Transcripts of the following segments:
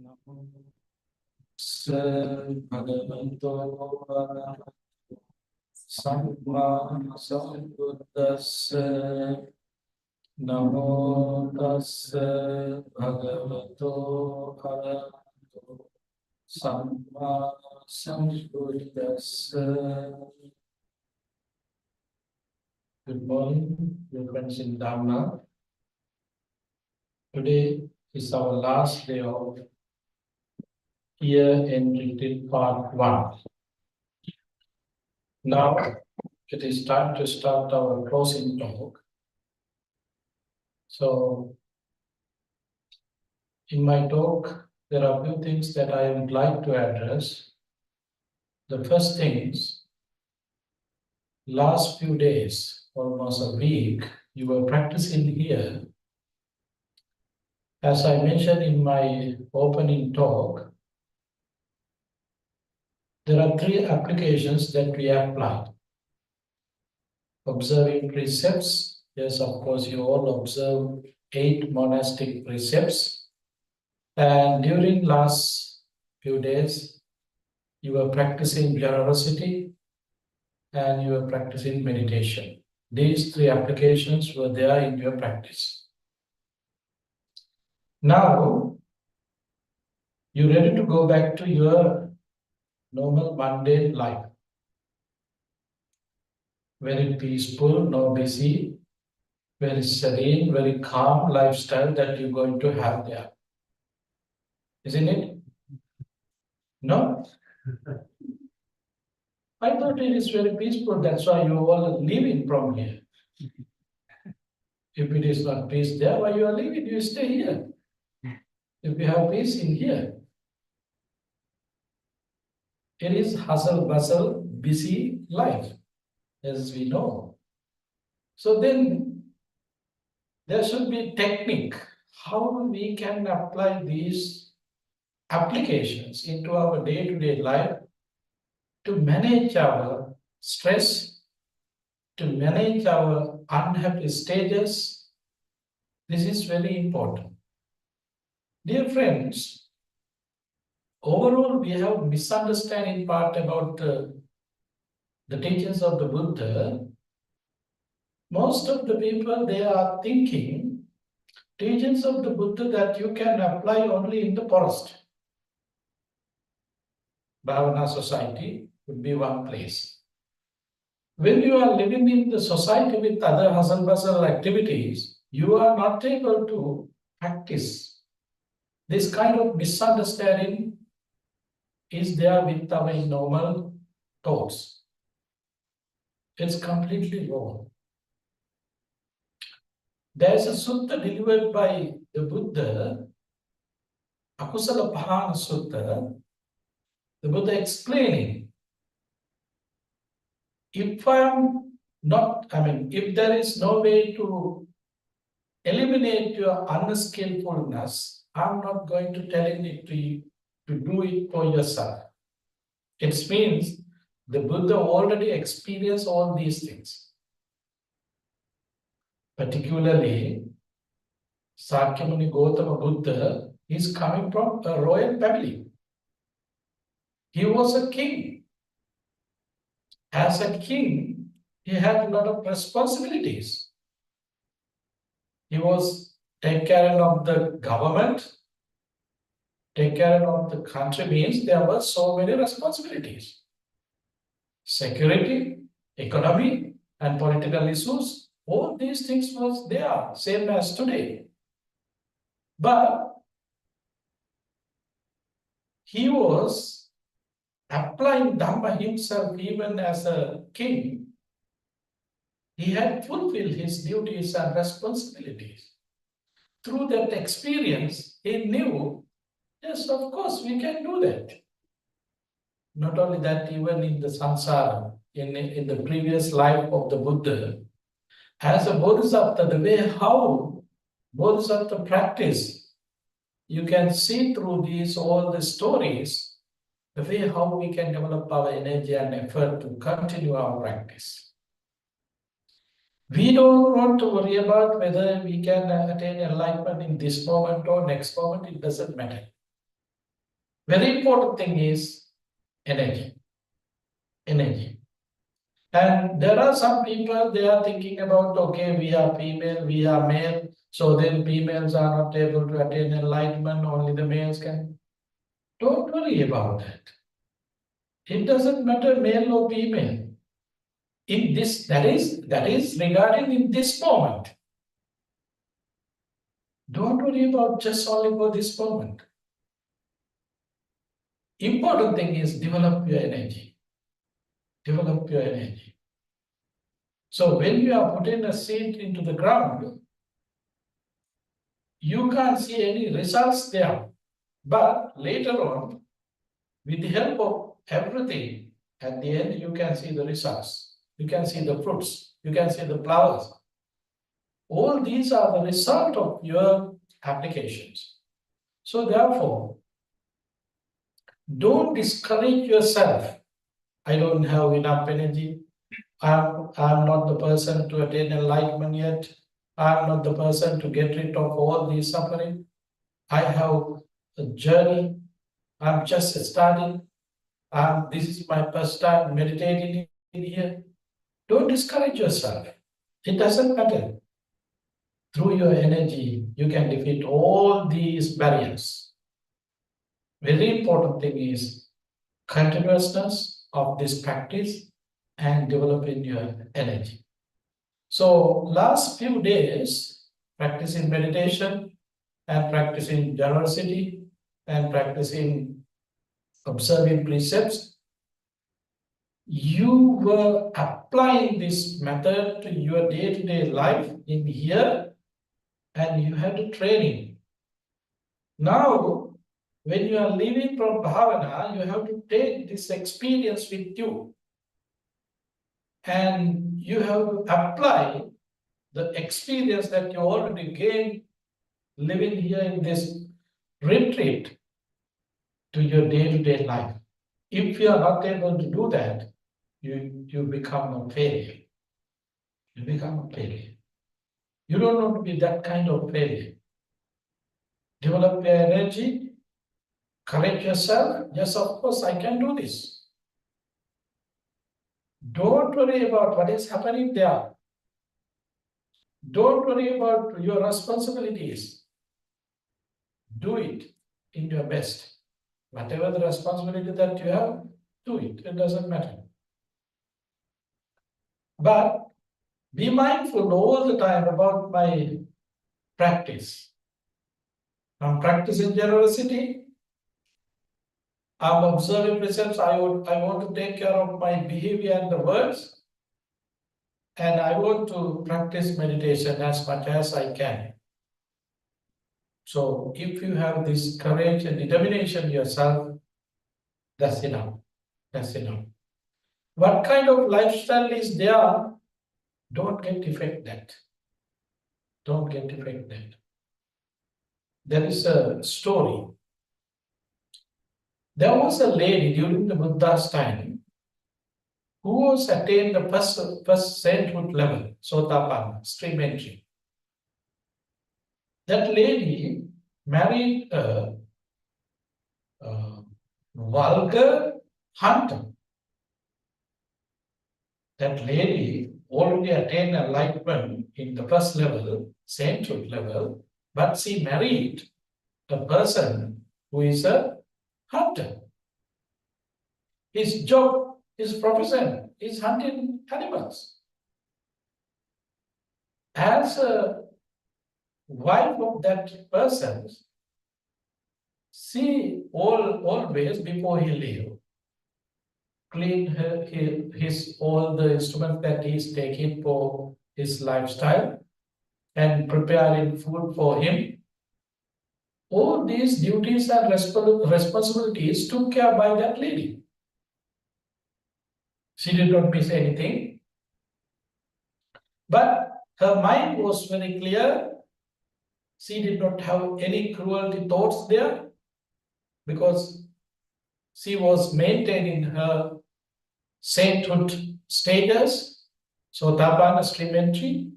Namo Tassa Bhagavato Arahato Samma Sambuddhassa. Namo Tassa Bhagavato Arahato Samma Sambuddhassa. Good morning, dear friends in Dhamma. Today is our last day of year-end retreat part 1. Now it is time to start our closing talk. So in my talk, there are a few things that I would like to address. The first thing is, last few days, almost a week, you were practicing here. As I mentioned in my opening talk, there are 3 applications that we applied. Observing precepts. Yes, of course, you all observe 8 monastic precepts. And during last few days, you were practicing generosity and you were practicing meditation. These 3 applications were there in your practice. Now, you're ready to go back to your normal mundane life. Very peaceful, no busy, very serene, very calm lifestyle that you're going to have there. Isn't it? No? I thought it is very peaceful, that's why you all are leaving from here. If it is not peace there, why you are leaving? You stay here. If you have peace in here. It is hustle, bustle, busy life, as we know. So then, there should be technique, how we can apply these applications into our day-to-day life to manage our stress, to manage our unhappy stages. This is very important. Dear friends, overall we have misunderstanding part about the teachings of the Buddha. Most of the people, they are thinking teachings of the Buddha that you can apply only in the forest. Bhavana society would be one place. When you are living in the society with other hustle bustle activities, you are not able to practice. This kind of misunderstanding is there with our normal thoughts. It's completely wrong. There is a sutta delivered by the Buddha, Akusala Bhavana Sutta, the Buddha explaining, if there is no way to eliminate your unskillfulness, I'm not going to tell it to you to do it for yourself. It means the Buddha already experienced all these things. Particularly, Sakyamuni Gautama Buddha is coming from a royal family. He was a king. As a king, he had a lot of responsibilities. He was take care of the government, take care of the country, means there were so many responsibilities. Security, economy, and political issues, all these things was there, same as today. But he was applying Dhamma himself even as a king. He had fulfilled his duties and responsibilities. Through that experience, he knew, yes, of course, we can do that. Not only that, even in the samsara, in the previous life of the Buddha, as a bodhisattva, the way how bodhisattva practice, you can see through all the stories, the way how we can develop our energy and effort to continue our practice. We don't want to worry about whether we can attain enlightenment in this moment or next moment, it doesn't matter. Very important thing is energy. Energy. And there are some people, they are thinking about, okay, we are female, we are male, so then females are not able to attain enlightenment, only the males can. Don't worry about that. It doesn't matter male or female. In this, that is regarding in this moment. Don't worry about just only for this moment. Important thing is develop your energy. Develop your energy. So when you are putting a seed into the ground, you can't see any results there. But later on, with the help of everything, at the end, you can see the results. You can see the fruits. You can see the flowers. All these are the result of your applications. So therefore, don't discourage yourself. I don't have enough energy. I'm not the person to attain enlightenment yet. I'm not the person to get rid of all these suffering. I have a journey. I'm just starting. This is my first time meditating in here. Don't discourage yourself. It doesn't matter. Through your energy, you can defeat all these barriers. Very important thing is continuousness of this practice and developing your energy. So last few days, practicing meditation and practicing generosity and practicing observing precepts, you were applying this method to your day-to-day life in here, and you had a training. Now, when you are leaving from Bhavana, you have to take this experience with you. And you have to apply the experience that you already gained living here in this retreat to your day-to-day life. If you are not able to do that, you become a failure. You become a failure. You don't want to be that kind of failure. Develop your energy, correct yourself. Yes, of course, I can do this. Don't worry about what is happening there. Don't worry about your responsibilities. Do it in your best. Whatever the responsibility that you have, do it. It doesn't matter. But be mindful all the time about my practice. I'm practicing generosity. I'm observing precepts. I want to take care of my behavior and the words. And I want to practice meditation as much as I can. So if you have this courage and determination yourself, that's enough. That's enough. What kind of lifestyle is there? Don't get defect that. Don't get defect that. There is a story. There was a lady during the Buddha's time who was attained the first sainthood level, Sotapanna, stream entry. That lady married a vulgar hunter. That lady already attained enlightenment in the first level, sainthood level, but she married a person who is a hunter. His job, his profession is hunting animals. As a wife of that person, she always before he leave, clean his all the instruments that he is taking for his lifestyle and preparing food for him. All these duties and responsibilities took care by that lady. She did not miss anything. But her mind was very clear. She did not have any cruelty thoughts there because she was maintaining her sainthood status, so Sotapanna stream entry.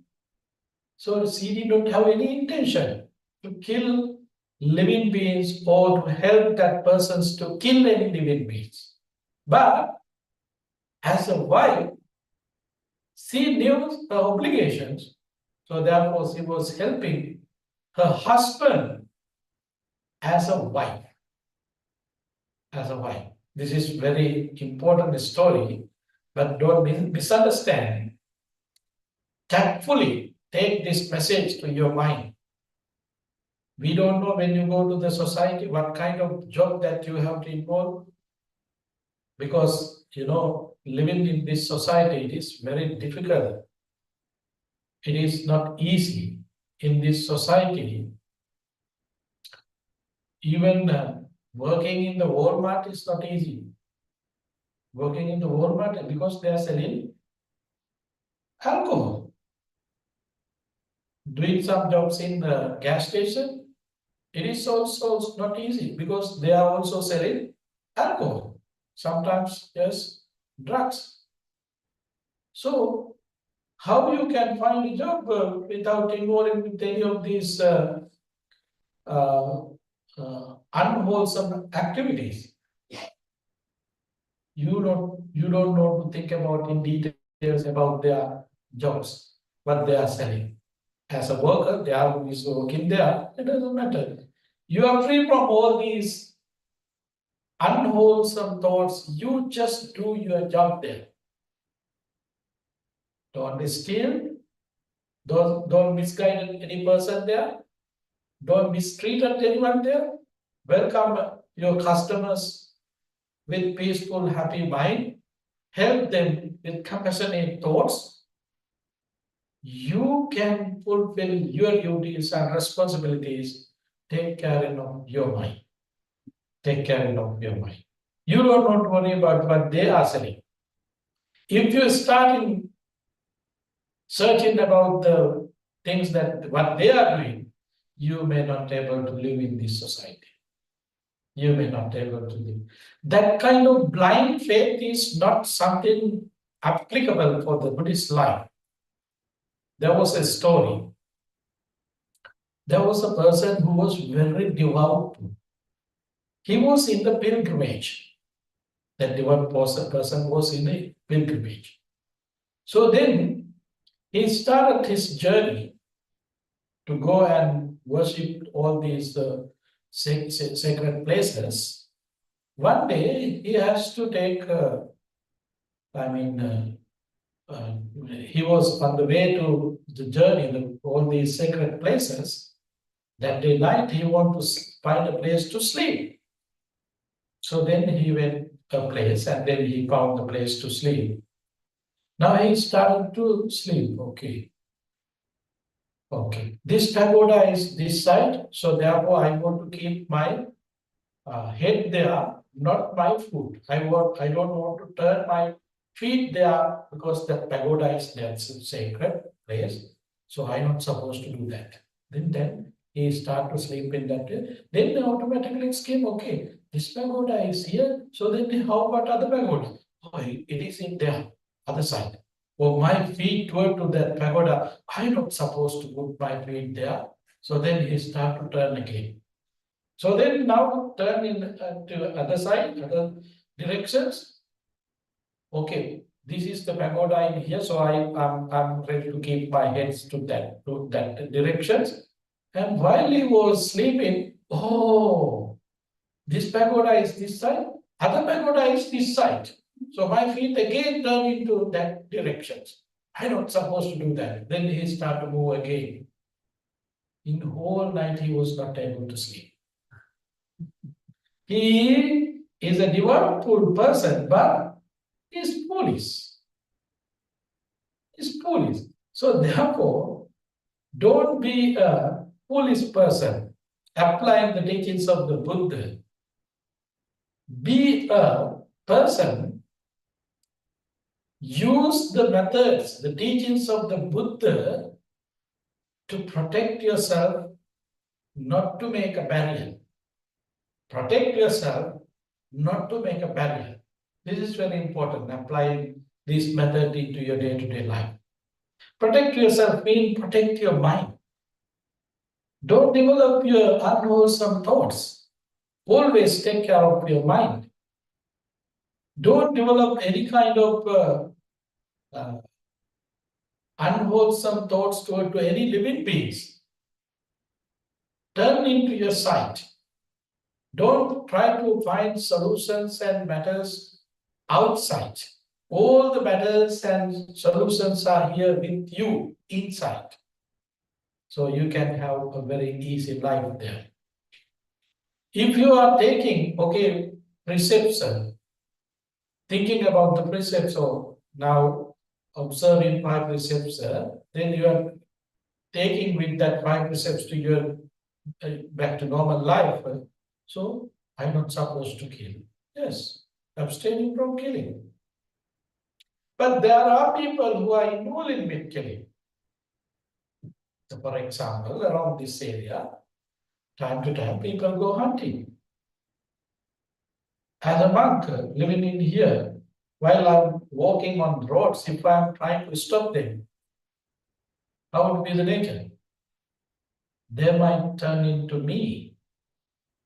So she did not have any intention to kill living beings or to help that persons to kill any living beings. But as a wife, she knew her obligations. So therefore, she was helping her husband as a wife. As a wife. This is very important story, but don't misunderstand. Tactfully take this message to your mind. We don't know when you go to the society what kind of job that you have to involve, because living in this society, it is very difficult. It is not easy in this society. Even working in the Walmart is not easy. Working in the Walmart because they are selling alcohol. Doing some jobs in the gas station, it is also not easy because they are also selling alcohol. Sometimes, yes, drugs. So, how you can find a job without involving with any of these uh, unwholesome activities? You don't know to think about in details about their jobs, what they are selling. As a worker, they are working there, it doesn't matter. You are free from all these unwholesome thoughts. You just do your job there. Don't steal, don't misguide any person there, don't mistreat anyone there. Welcome your customers with peaceful, happy mind. Help them with compassionate thoughts. You can fulfill your duties and responsibilities. Take care of your mind. Take care of your mind. You don't want to worry about what they are saying. If you start in searching about the things that what they are doing, you may not be able to live in this society. You may not be able to live. That kind of blind faith is not something applicable for the Buddhist life. There was a story. There was a person who was very devout. He was in the pilgrimage. That devout person was in a pilgrimage. So then he started his journey to go and worship all these sacred places. One day he has to take, he was on the way to the journey, all these sacred places. That day night, he wanted to find a place to sleep. So then he went to a place and then he found the place to sleep. Now he started to sleep. Okay. This pagoda is this side, so therefore I want to keep my head there, not my foot. I don't want to turn my feet there because that pagoda is there, it's a sacred place. So I'm not supposed to do that. Then he start to sleep in that way. Then automatically it came, okay, this pagoda is here. So then how about other pagoda? Oh, it is in there, other side. Oh, my feet were to that pagoda. I'm not supposed to put my feet there. So then he start to turn again. So then now turn in to other side, other directions. Okay, this is the pagoda in here, so I'm ready to keep my heads to that directions. And while he was sleeping, oh, this pagoda is this side, other pagoda is this side. So my feet again turn into that directions. I'm not supposed to do that. Then he start to move again. In the whole night he was not able to sleep. He is a devoutful person, but he's foolish. He's foolish. So therefore, don't be a foolish person applying the teachings of the Buddha. Be a person, use the methods, the teachings of the Buddha to protect yourself, not to make a barrier. Protect yourself, not to make a barrier. This is very important, applying this method into your day-to-day life. Protect yourself means protect your mind. Don't develop your unwholesome thoughts. Always take care of your mind. Don't develop any kind of uh, unwholesome thoughts to any living beings. Turn into your sight. Don't try to find solutions and matters outside. All the matters and solutions are here with you inside. So you can have a very easy life there. If you are taking, okay, precepts, thinking about the precepts, so now observing 5 precepts, then you are taking with that 5 precepts to your back to normal life. So I'm not supposed to kill. Yes, abstaining from killing. But there are people who are involved with killing. So for example, around this area, time to time people go hunting. As a monk living in here, while I'm walking on roads, if I'm trying to stop them, how would be the nature? They might turn into me.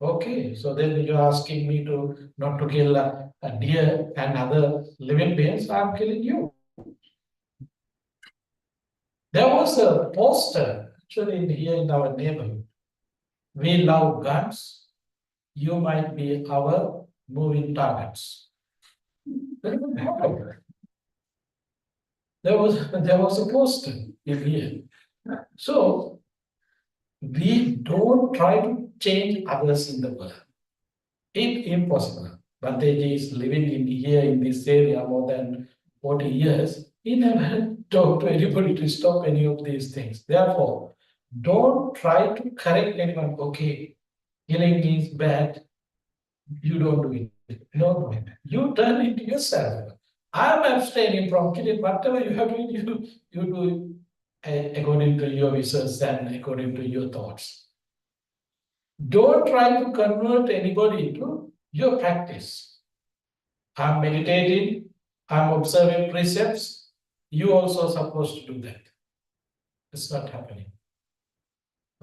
Okay, so then you're asking me to not to kill a deer and other living beings. I'm killing you. There was a poster actually here in our neighborhood. We love guns. You might be our moving targets. There was a poster in here. So we don't try to change others in the world. It's impossible. Bhanteji is living in here in this area more than 40 years. He never talked to anybody to stop any of these things. Therefore, don't try to correct anyone. Okay, killing is bad. You don't do it. No. You turn it yourself. I'm abstaining from killing. Whatever you have to do, you do according to your wishes and according to your thoughts. Don't try to convert anybody to your practice. I'm meditating, I'm observing precepts. You also supposed to do that. It's not happening.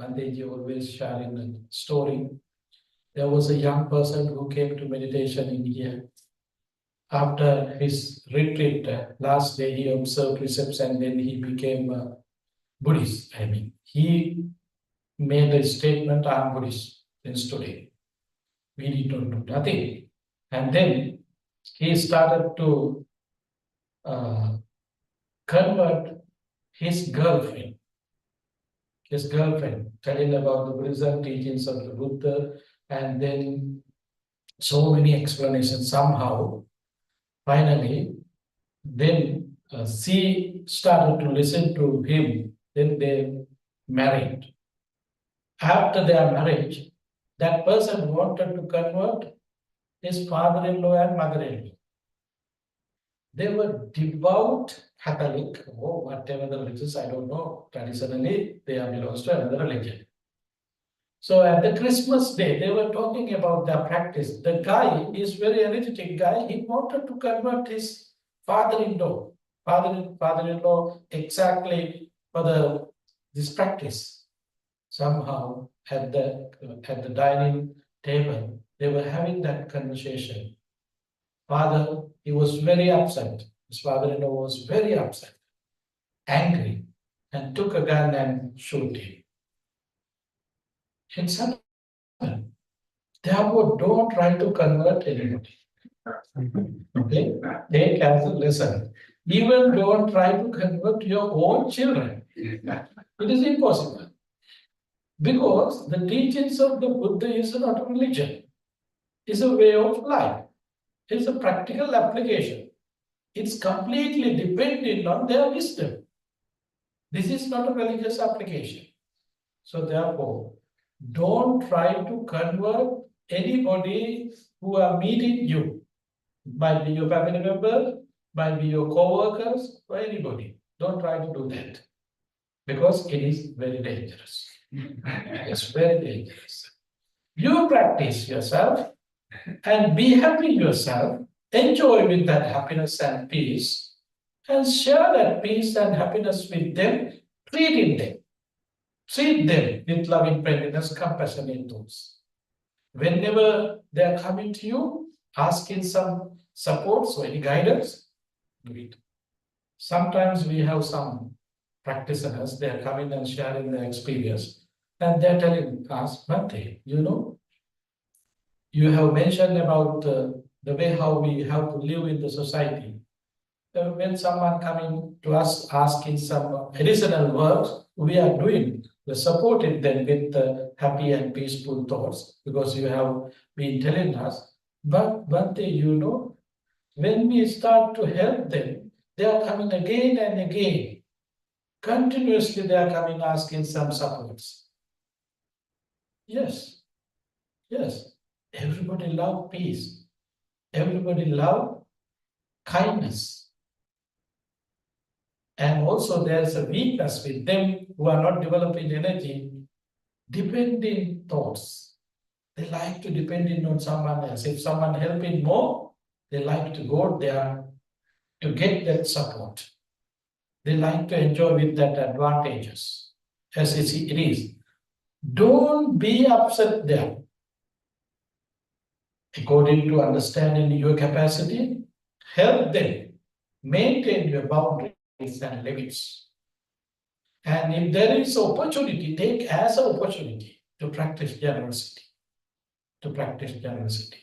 Bandeji always sharing a story. There was a young person who came to meditation in here. After his retreat, last day he observed precepts and then he became a Buddhist. He made a statement, I'm Buddhist since today. We need to do nothing. And then he started to convert his girlfriend, telling about the Buddhism teachings of the Buddha, and then so many explanations. Somehow, finally, then she started to listen to him. Then they married. After their marriage, that person wanted to convert his father-in-law and mother-in-law. They were devout Catholic, or whatever the religions, I don't know. Traditionally, they are belongs to another religion. So at the Christmas day, they were talking about their practice. The guy is very energetic guy. He wanted to convert his father-in-law, father-in-law exactly for this practice. Somehow at the dining table, they were having that conversation. Father, he was very upset. His father-in-law was very upset, angry, and took a gun and shot him. It's happened. Therefore, don't try to convert anybody. Okay? Take as a lesson. Even don't try to convert your own children. It is impossible. Because the teachings of the Buddha is not a religion. It's a way of life. It's a practical application. It's completely dependent on their wisdom. This is not a religious application. So therefore, don't try to convert anybody who are meeting you. Might be your family member, might be your co-workers, or anybody. Don't try to do that. Because it is very dangerous. It's very dangerous. You practice yourself and be happy yourself. Enjoy with that happiness and peace, and share that peace and happiness with them, treating them. Treat them with loving friendliness, compassionate thoughts. Whenever they are coming to you, asking some support, so any guidance, do it. Sometimes we have some practitioners, they are coming and sharing their experience, and they're telling us, Bhante, you have mentioned about the way how we have to live in the society. When someone coming to us asking some additional works, we are doing, we supported them with happy and peaceful thoughts because you have been telling us. But one thing when we start to help them, they are coming again and again. Continuously, they are coming asking some supports. Yes, yes. Everybody love peace. Everybody love kindness. And also there's a weakness with them who are not developing energy, depending thoughts. They like to depend on someone else. If someone helping more, they like to go there to get that support. They like to enjoy with that advantages as it is. Don't be upset there. According to understanding your capacity, help them maintain your boundaries and limits. And if there is opportunity, take as an opportunity to practice generosity. To practice generosity.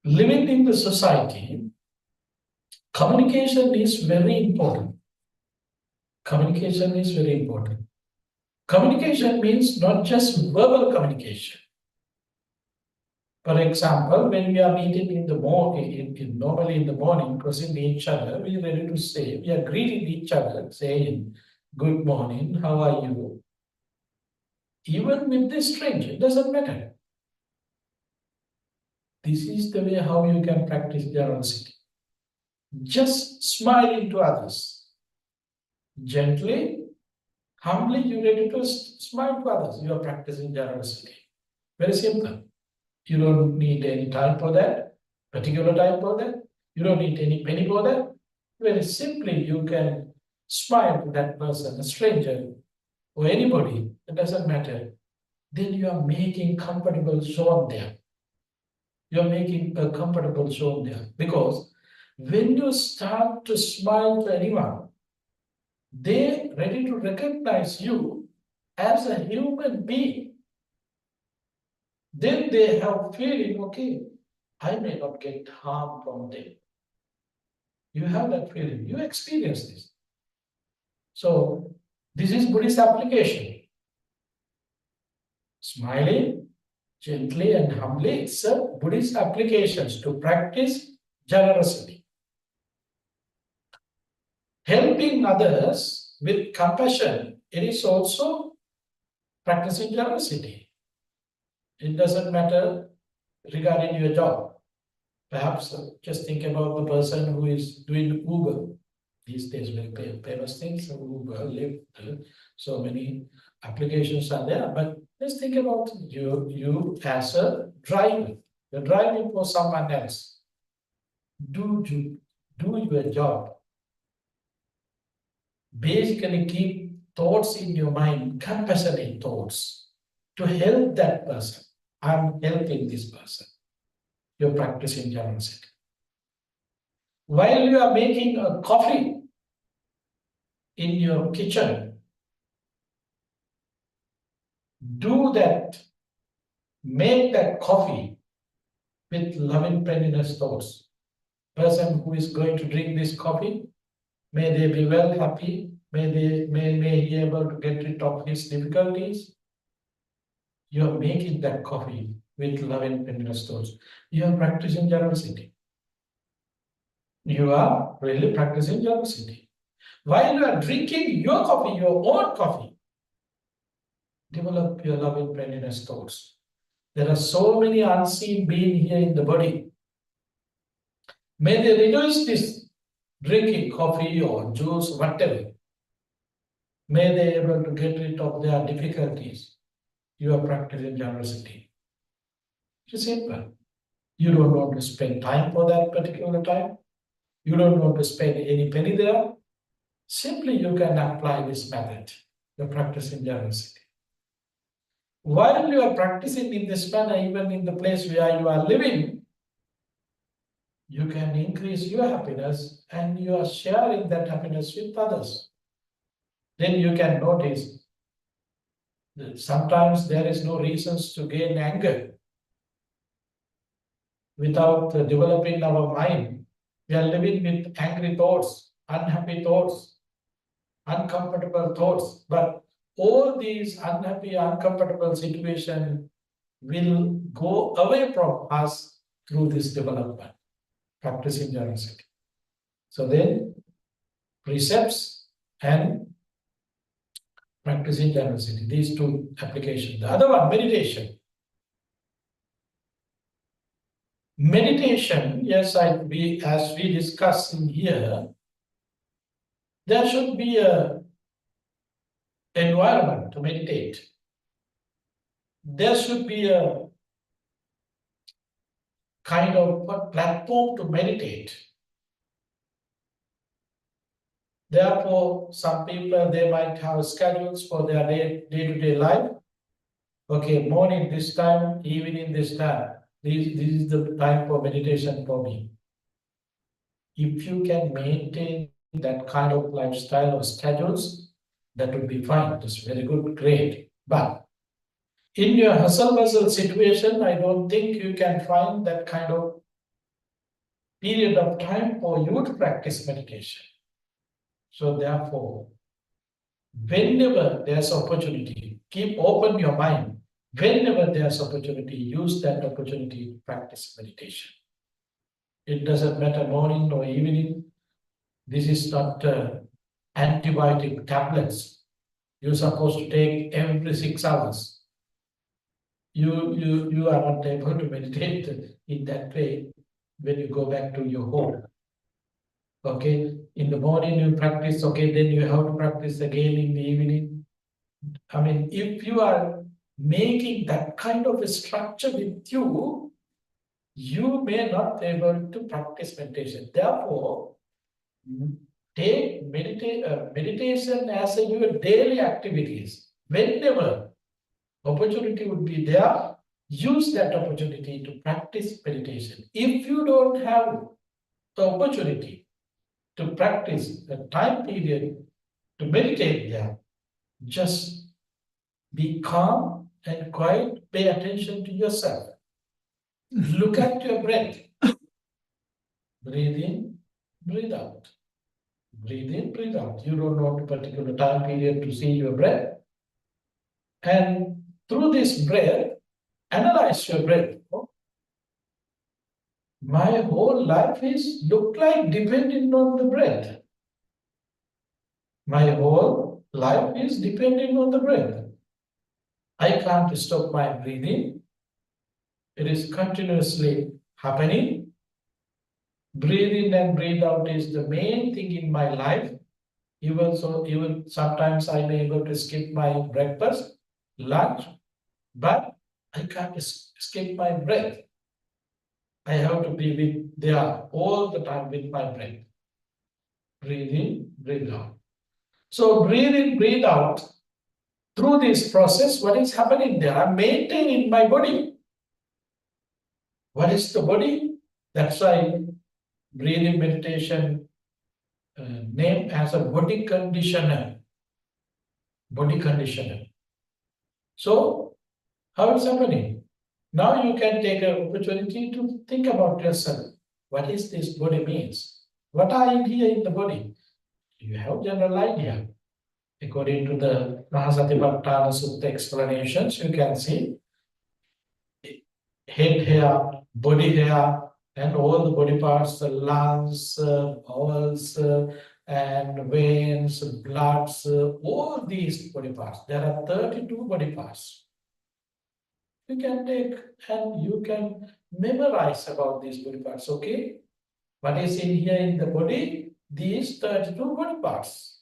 Living in the society, communication is very important. Communication is very important. Communication means not just verbal communication. For example, when we are meeting in the morning, normally in the morning, crossing each other, we are ready to say, we are greeting each other, saying, good morning, how are you? Even with the stranger, it doesn't matter. This is the way how you can practice generosity. Just smile into others. Gently, humbly, you're ready to smile to others. You are practicing generosity. Very simple. You don't need any time for that, particular time for that. You don't need any penny for that. Very simply, you can smile to that person, a stranger, or anybody, it doesn't matter. Then you are making comfortable zone there. You're making a comfortable zone there. Because when you start to smile to anyone, they're ready to recognize you as a human being. Then they have feeling, okay, I may not get harm from them. You have that feeling. You experience this. So this is Buddhist application. Smiling gently and humbly, it's a Buddhist applications to practice generosity. Helping others with compassion, it is also practicing generosity. It doesn't matter regarding your job. Perhaps just think about the person who is doing Uber. These days, very famous things, Uber, Lyft, so many applications are there. But let's think about you as a driver. You're driving for someone else. Do your job. Basically, keep thoughts in your mind, compassionate thoughts, to help that person. I'm helping this person. You're practicing generosity. While you are making a coffee in your kitchen, do that. Make that coffee with loving friendliness thoughts. Person who is going to drink this coffee, may they be well, happy, may he be able to get rid of his difficulties. You are making that coffee with loving friendliness thoughts. You are practicing generosity. You are really practicing generosity. While you are drinking your coffee, your own coffee, develop your loving friendliness thoughts. There are so many unseen beings here in the body. May they reduce this drinking coffee or juice, whatever. May they able to get rid of their difficulties. You are practicing generosity. It's simple. You don't want to spend time for that particular time. You don't want to spend any penny there. Simply you can apply this method. you're practicing generosity. While you are practicing in this manner, even in the place where you are living, you can increase your happiness and you are sharing that happiness with others. Then you can notice that sometimes there is no reasons to gain anger without developing our mind. We are living with angry thoughts, unhappy thoughts, uncomfortable thoughts. But all these unhappy, uncomfortable situations will go away from us through this development, practicing generosity. So then, precepts and practicing generosity, these two applications. The other one, meditation. Meditation, yes, as we discuss in here, there should be a environment to meditate. There should be a kind of a platform to meditate. Therefore, some people, they might have schedules for their day-to-day life. Okay, morning this time, evening this time. This is the time for meditation for me. If you can maintain that kind of lifestyle or schedules, that would be fine. That's very good, great. But in your hustle bustle situation, I don't think you can find that kind of period of time for you to practice meditation. So therefore, whenever there's opportunity, keep open your mind. Whenever there's opportunity, use that opportunity to practice meditation. It doesn't matter morning or evening. This is not antibiotic tablets. You're supposed to take every 6 hours. You are not able to meditate in that way when you go back to your home. Okay, in the morning you practice, okay, then you have to practice again in the evening. I mean, if you are making that kind of a structure with you, you may not be able to practice meditation. Therefore, take meditation as your daily activities. Whenever opportunity would be there, use that opportunity to practice meditation. If you don't have the opportunity to practice a time period to meditate there, just be calm and quiet, pay attention to yourself. Look at your breath. Breathe in, breathe out. Breathe in, breathe out. You don't want a particular time period to see your breath. And through this breath, analyze your breath. My whole life is look like depending on the breath. My whole life is depending on the breath. I can't stop my breathing. It is continuously happening. Breathe in and breathe out is the main thing in my life. Even sometimes I may able to skip my breakfast, lunch, but I can't skip my breath. I have to be with there all the time with my breath. Breathe in, breathe out. So breathe in, breathe out. Through this process, what is happening there? I'm maintaining my body. What is the body? That's why breathing meditation named as a body conditioner. Body conditioner. So, how it's happening? Now you can take an opportunity to think about yourself. What is this body means? What are in here in the body? You have general idea. According to the Mahasatipatthana Sutta explanations, you can see head hair, body hair, and all the body parts, the lungs, bowels, and veins, bloods, all these body parts. There are 32 body parts. You can take and you can memorize about these body parts, okay? What is in here in the body? These 32 body parts.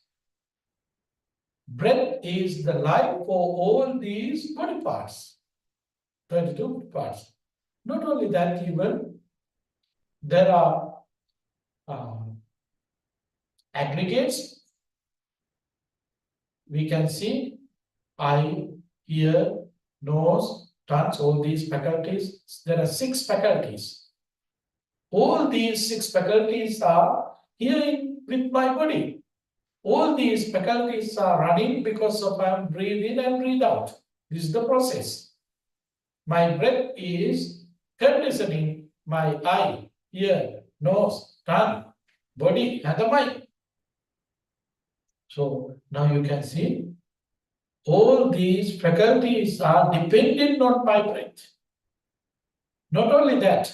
Breath is the life for all these body parts. 32 parts. Not only that, even there are aggregates we can see eye, ear, nose, tongue, all these faculties. There are 6 faculties. All these 6 faculties are here with my body. All these faculties are running because of I breathe in and breathe out. This is the process. My breath is conditioning my eye, ear, nose, tongue, body, and the mind. So now you can see all these faculties are dependent on my breath. Not only that,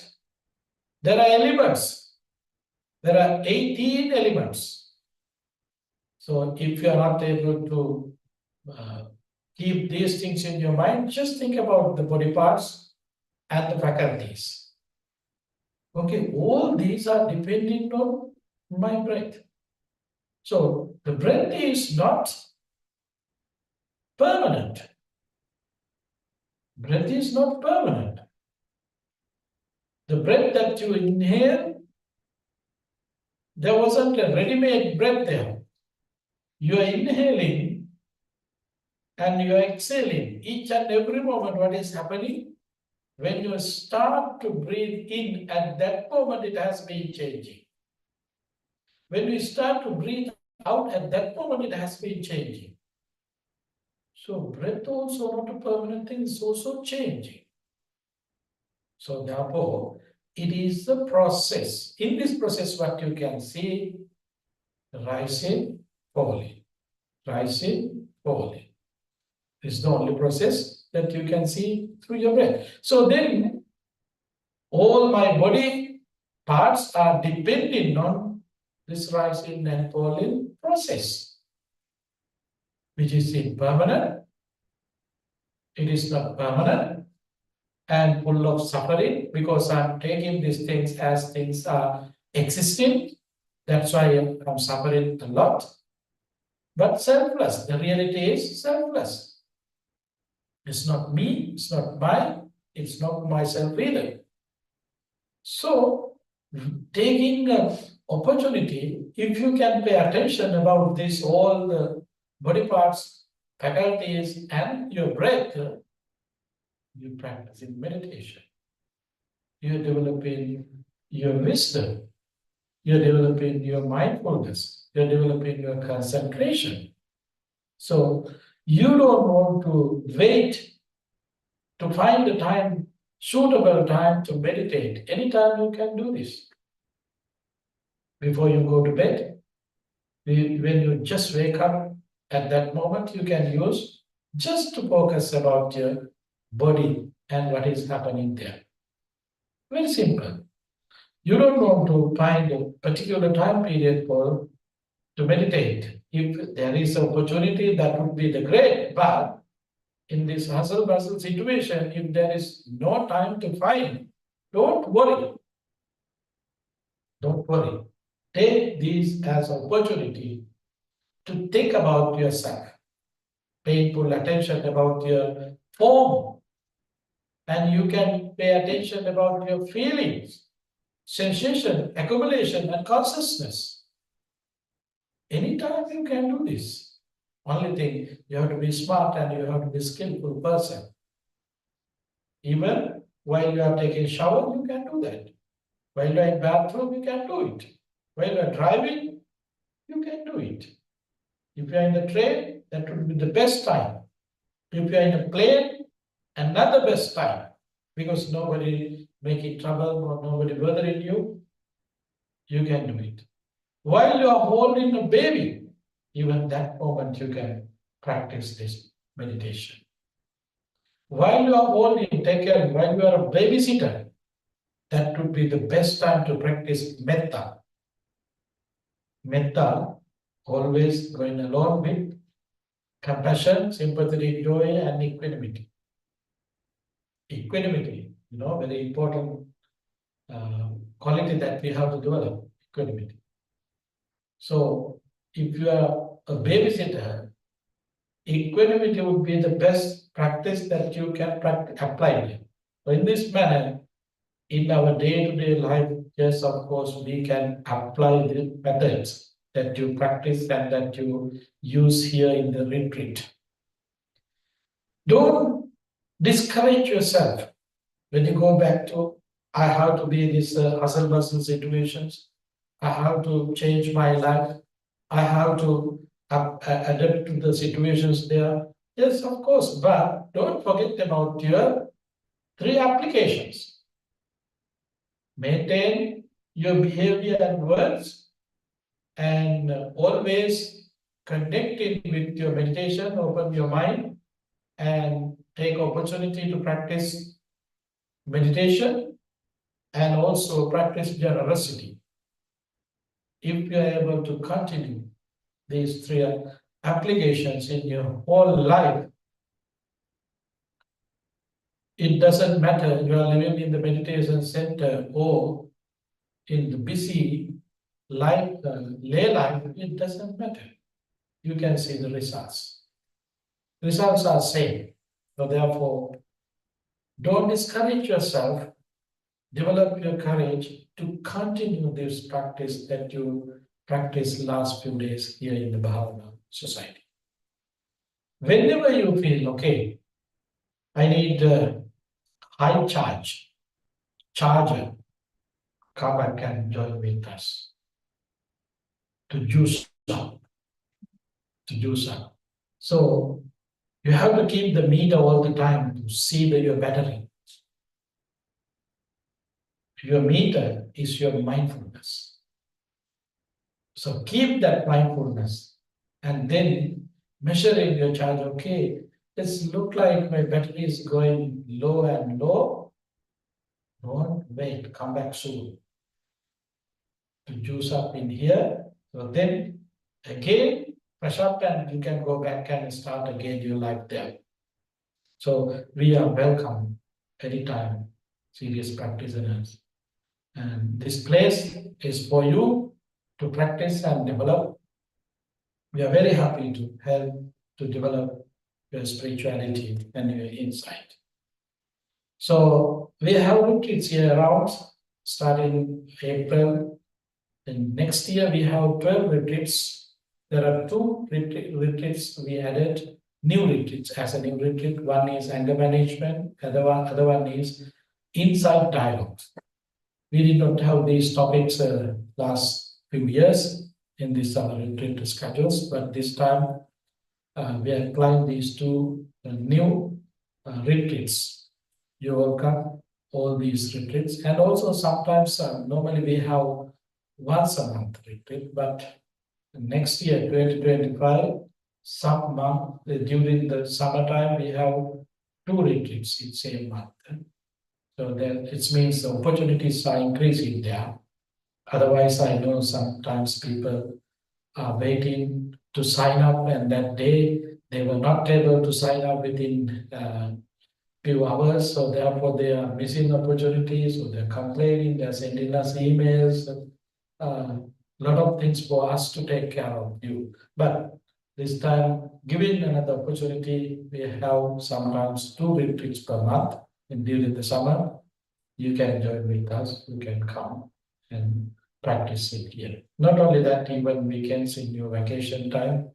there are elements. There are 18 elements. So if you are not able to keep these things in your mind, just think about the body parts and the faculties. Okay, all these are dependent on my breath. So the breath is not permanent. Breath is not permanent. The breath that you inhale, there wasn't a ready-made breath there. You are inhaling and you are exhaling. Each and every moment, what is happening? When you start to breathe in, at that moment, it has been changing. When you start to breathe out, at that moment, it has been changing. So breath also not a permanent thing, it's also changing. So therefore, it is the process. In this process, what you can see, rising, falling, rising, falling. This is the only process that you can see through your breath. So then, all my body parts are dependent on this rising and falling process, which is impermanent. It is not permanent and full of suffering because I'm taking these things as things are existing. That's why I'm suffering a lot. But selfless, the reality is selfless. It's not me, it's not mine, it's not myself either. So, taking an opportunity, if you can pay attention about this, all the body parts, faculties, and your breath, you practice in meditation. You're developing your wisdom. You're developing your mindfulness. You're developing your concentration. So you don't want to wait to find the time, suitable time to meditate. Anytime you can do this. Before you go to bed, when you just wake up, at that moment you can use just to focus about your body and what is happening there. Very simple. You don't want to find a particular time period to meditate. If there is an opportunity, that would be the great. But in this hustle bustle situation, if there is no time to find, don't worry. Don't worry. Take these as an opportunity to think about yourself. Pay full attention about your form. And you can pay attention about your feelings, sensation, accumulation, and consciousness. Anytime you can do this. Only thing, you have to be smart and you have to be skillful person. Even while you are taking shower, you can do that. While you are in bathroom, you can do it. While you are driving, you can do it. If you are in the train, that would be the best time. If you are in a plane, another best time. Because nobody making trouble or nobody bothering you, you can do it. While you are holding a baby, even that moment you can practice this meditation. While you are holding, take care, while you are a babysitter, that would be the best time to practice metta. Metta, always going along with compassion, sympathetic joy, and equanimity. Equanimity, very important quality that we have to develop, equanimity. So, if you are a babysitter, equanimity would be the best practice that you can apply. So in this manner, in our day-to-day life, yes, of course, we can apply the methods that you practice and that you use here in the retreat. Don't discourage yourself when you go back to, I have to be in this hustle bustle situations. I have to change my life. I have to adapt to the situations there. Yes, of course, but don't forget about your three applications. Maintain your behavior and words, and always connected with your meditation, open your mind, and take opportunity to practice meditation and also practice generosity. If you are able to continue these three applications in your whole life, it doesn't matter you are living in the meditation center or in the busy life, lay life, it doesn't matter. You can see the results. Results are same. So therefore, don't discourage yourself. Develop your courage to continue this practice that you practiced last few days here in the Bhavana Society. Whenever you feel, okay, I need a high charger, come back and join with us to juice up, to juice up. So you have to keep the meter all the time to see your battery. Your meter is your mindfulness. So keep that mindfulness and then measuring your charge. Okay, this look like my battery is going low and low. Don't wait, come back soon to juice up in here. So then again, fresh up and you can go back and start again your life there. So we are welcome anytime, serious practitioners. And this place is for you to practice and develop. We are very happy to help to develop your spirituality and your insight. So we have retreats here around starting April. And next year we have 12 retreats. There are two retreats we added, new retreats as a new retreat. One is anger management, other one is insight dialogues. We did not have these topics last few years in these retreat schedules, but this time we are applying these two new retreats. You welcome all these retreats, and also sometimes normally we have once a month retreat, but next year 2025, some month during the summertime we have two retreats in same month. So that it means the opportunities are increasing there. Otherwise, I know sometimes people are waiting to sign up, and that day they were not able to sign up within few hours. So therefore, they are missing opportunities, or they're complaining, they're sending us emails, a lot of things for us to take care of you. But this time, giving another opportunity, we have sometimes two retreats per month during the summer. You can join with us, you can come and practice it here. Not only that, even weekends in your vacation time,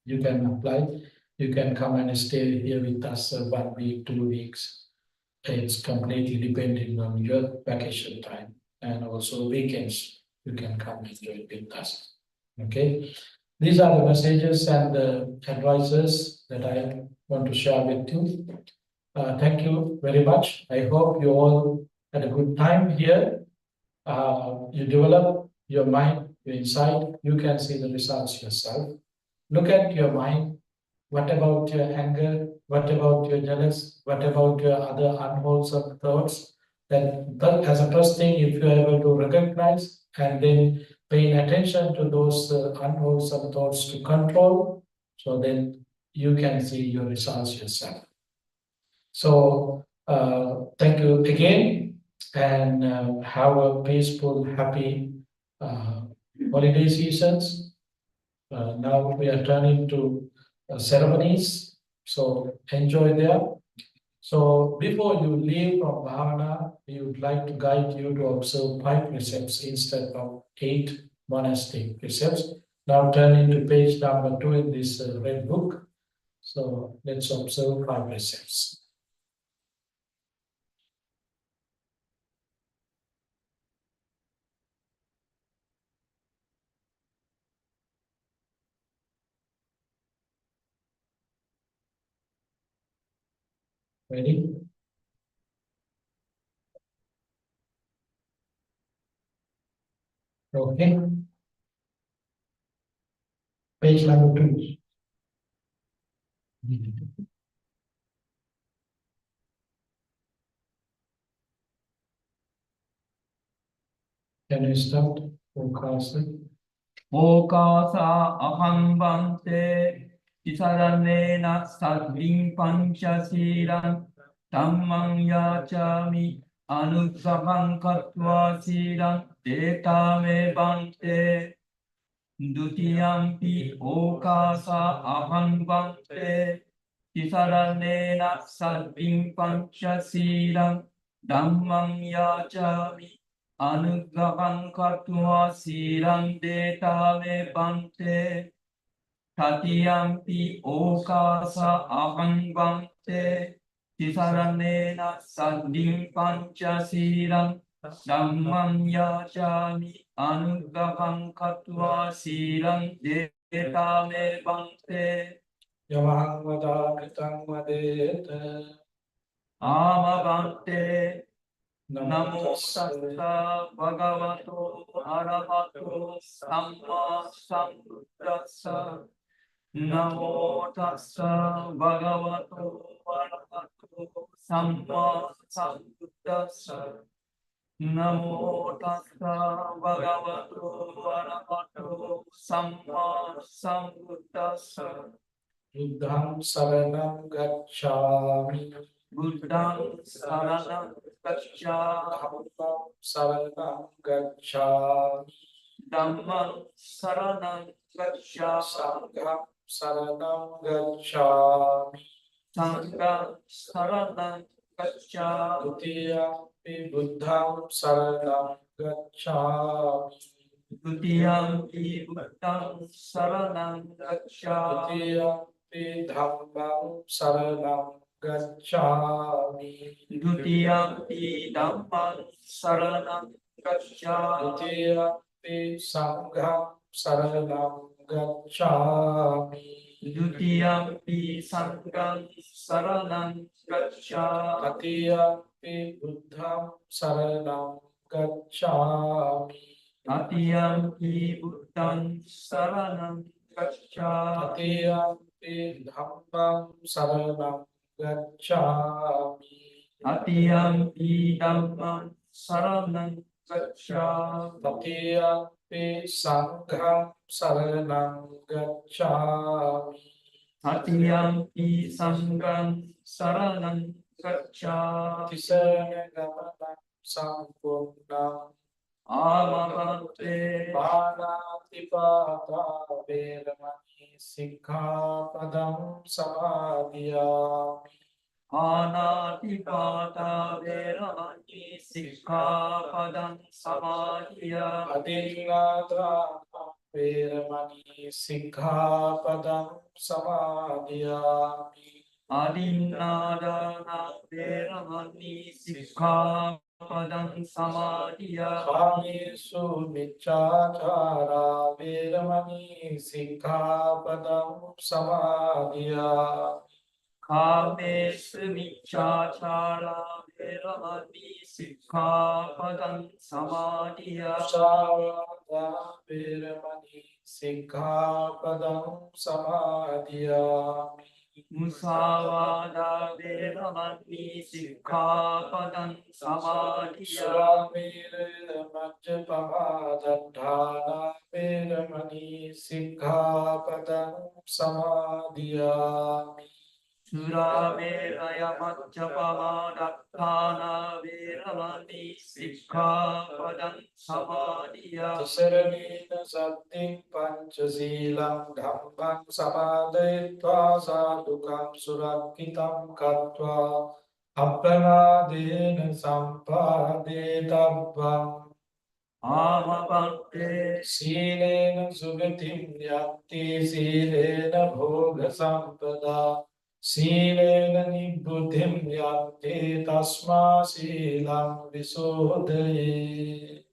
you can apply. You can come and stay here with us 1 week, 2 weeks. It's completely depending on your vacation time, and also weekends. You can come and join with us. Okay, these are the messages and the advices that I want to share with you. Thank you very much. I hope you all had a good time here. You develop your mind, your insight. You can see the results yourself. Look at your mind. What about your anger? What about your jealous? What about your other unwholesome thoughts? That as a first thing, if you are able to recognize and then paying attention to those unwholesome thoughts to control, so then you can see your results yourself. So thank you again, and have a peaceful, happy holiday seasons. Now we are turning to ceremonies, so enjoy there. So before you leave from Bhavana, we would like to guide you to observe 5 precepts instead of 8 monastic precepts. Now turning to page number 2 in this red book. So let's observe 5 precepts. Ready? Okay. Page number 2. Can you start? Okasa aham bante isaranena saddhim panchasilan dhammang yachami anusabang katva silan detame bante dutiyampi okasa aham bante isaranena saddhim panchasilan dhammang yachami Anugraham katva silang detame bante tatiyampi okasa aham bante tisaranena saddhim pancha silang dhammam yachami anugraham katva silang detame bante Yamahang vada kritang vadeta ama bante Namo tassa bhagavato arahato samma sambuddhassa. Namo tassa bhagavato arahato samma sambuddhassa. Namo tassa bhagavato arahato samma sambuddhassa. Buddham saranam gacchami. Buddham saranam gacchami. Dhammam saranam gacchami. Dhamma saranam gacchami. Sangham saranam gacchami. Sangha saranam gacchami. Dutiyampi buddham saranam gacchami. Dutiyampi buddham saranam gacchami. Dutiyampi dhammam saranam gacchami. Dutiyampi dhammam saranam gacchami. Dutiyampi sangham saranam gacchami. Dutiyampi sangham saranam gacchami. Tatiyampi buddham saranam gacchami. Tatiyampi buddham saranam gacchami. Tatiyampi dhammam saranam gacchami. Tatiyampi dhammam saranam gacchami. Tatiyampi sangham saranam gacchami. Tatiyampi sangham saranam gacchami. Tisana gamanam sampurnam. Amabante Panatipata veramani sikkhapadam samadhiyami. Anatipata veramani sikkhapadam samadhiyami. Adingadana veramani sikkhapadam samadhiyami. Adinadana veramani sikkhapadam samadhiyami. Kamesu miccācara veramani sikkhapadam samadhiyami. Kamesu miccācara veramani sikkhapadam samadhiyami. Musāvāda veramani sikkhapadam samadhiyami. Musāvāda veramani sikkhapadam samadhiyami. Suramira majjapamā daṭṭhāna veramani sikkhapadam samadhiyami. Suramera macchapama dattana veramani sikkhapadam samadhiyami. Tisaranena sattim pañcasīlam dhammam samadhayitva sadhukam surakhitam katva appanādena sampādetabbam. Amapante Silena Sugatim Yatti Silena Bhoga Sampada Silena Nibbudhim Yatti Tasma Silam Visodhaye.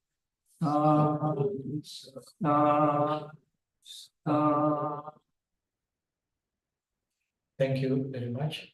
Thank you very much.